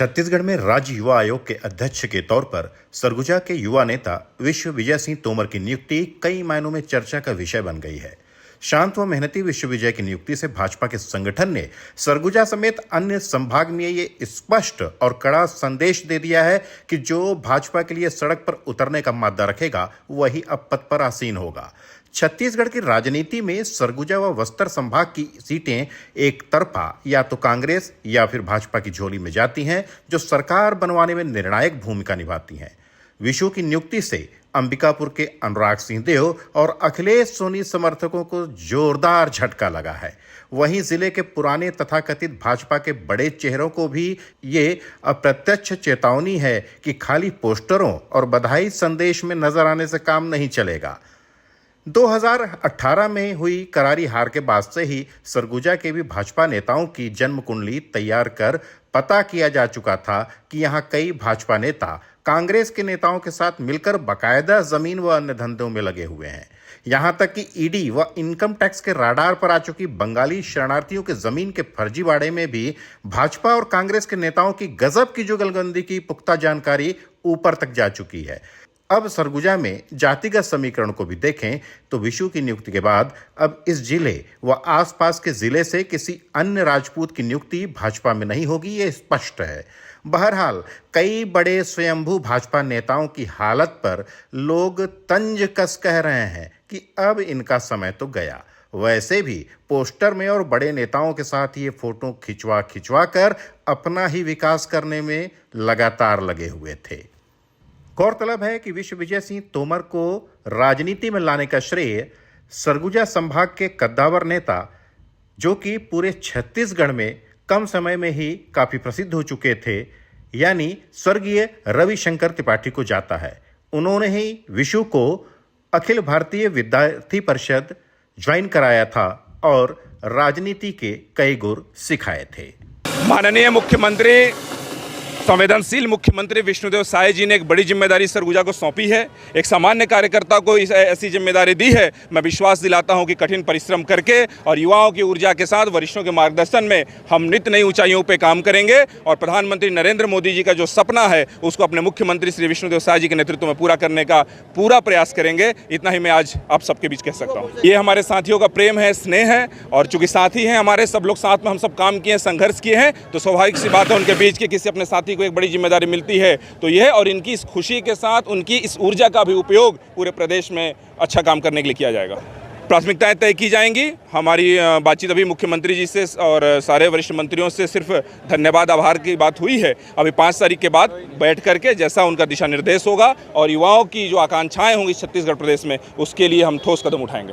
छत्तीसगढ़ में राज्य युवा आयोग के अध्यक्ष के तौर पर सरगुजा के युवा नेता विश्व विजय सिंह तोमर की नियुक्ति कई मायनों में चर्चा का विषय बन गई है। शांत व मेहनती विश्व विजय की नियुक्ति से भाजपा के संगठन ने सरगुजा समेत अन्य संभाग में ये स्पष्ट और कड़ा संदेश दे दिया है कि जो भाजपा के लिए सड़क पर उतरने का मादा रखेगा वही अब पद पर आसीन होगा। छत्तीसगढ़ की राजनीति में सरगुजा व बस्तर संभाग की सीटें एक तरफा या तो कांग्रेस या फिर भाजपा की झोली में जाती हैं, जो सरकार बनवाने में निर्णायक भूमिका निभाती हैं। विशु की नियुक्ति से अंबिकापुर के अनुराग सिंहदेव और अखिलेश सोनी समर्थकों को जोरदार झटका लगा है। वहीं जिले के पुराने तथाकथित भाजपा के बड़े चेहरों को भी ये अप्रत्यक्ष चेतावनी है कि खाली पोस्टरों और बधाई संदेश में नजर आने से काम नहीं चलेगा। 2018 में हुई करारी हार के बाद से ही सरगुजा के भी भाजपा नेताओं की जन्म कुंडली तैयार कर पता किया जा चुका था कि यहां कई भाजपा नेता कांग्रेस के नेताओं के साथ मिलकर बाकायदा जमीन व अन्य धंधों में लगे हुए हैं। यहां तक कि ईडी व इनकम टैक्स के राडार पर आ चुकी बंगाली शरणार्थियों के जमीन के फर्जीवाड़े में भी भाजपा और कांग्रेस के नेताओं की गजब की जुगलबंदी की पुख्ता जानकारी ऊपर तक जा चुकी है। अब सरगुजा में जातिगत समीकरण को भी देखें तो विशु की नियुक्ति के बाद अब इस जिले व आसपास के जिले से किसी अन्य राजपूत की नियुक्ति भाजपा में नहीं होगी, ये स्पष्ट है। बहरहाल कई बड़े स्वयंभू भाजपा नेताओं की हालत पर लोग तंज कस कह रहे हैं कि अब इनका समय तो गया। वैसे भी पोस्टर में और बड़े नेताओं के साथ ये फोटो खिंचवा कर अपना ही विकास करने में लगातार लगे हुए थे। गौरतलब है कि विश्व विजय सिंह तोमर को राजनीति में लाने का श्रेय सरगुजा संभाग के कद्दावर नेता, जो कि पूरे छत्तीसगढ़ में कम समय में ही काफी प्रसिद्ध हो चुके थे, यानी स्वर्गीय रविशंकर त्रिपाठी को जाता है। उन्होंने ही विशु को अखिल भारतीय विद्यार्थी परिषद ज्वाइन कराया था और राजनीति के कई गुर सिखाए थे। माननीय मुख्यमंत्री, संवेदनशील मुख्यमंत्री विष्णुदेव साय जी ने एक बड़ी जिम्मेदारी सरगुजा को सौंपी है। एक सामान्य कार्यकर्ता को ऐसी जिम्मेदारी दी है। मैं विश्वास दिलाता हूं कि कठिन परिश्रम करके और युवाओं की ऊर्जा के साथ वरिष्ठों के मार्गदर्शन में हम नित नई ऊंचाइयों पर काम करेंगे और प्रधानमंत्री नरेंद्र मोदी जी का जो सपना है उसको अपने मुख्यमंत्री श्री विष्णुदेव साय जी के नेतृत्व में पूरा करने का पूरा प्रयास करेंगे। इतना ही मैं आज आप सबके बीच कह सकता हूँ। ये हमारे साथियों का प्रेम है, स्नेह है, और चूंकि साथी हैं हमारे, सब लोग साथ में हम सब काम किए, संघर्ष किए हैं, तो स्वाभाविक सी बात है उनके बीच के किसी अपने साथी को एक बड़ी जिम्मेदारी मिलती है तो यह, और इनकी इस खुशी के साथ उनकी इस ऊर्जा का भी उपयोग पूरे प्रदेश में अच्छा काम करने के लिए किया जाएगा। प्राथमिकताएं तय की जाएंगी। हमारी बातचीत अभी मुख्यमंत्री जी से और सारे वरिष्ठ मंत्रियों से सिर्फ धन्यवाद आभार की बात हुई है। अभी 5 तारीख के बाद बैठ करके जैसा उनका दिशा निर्देश होगा और युवाओं की जो आकांक्षाएं होंगी छत्तीसगढ़ प्रदेश में, उसके लिए हम ठोस कदम उठाएंगे।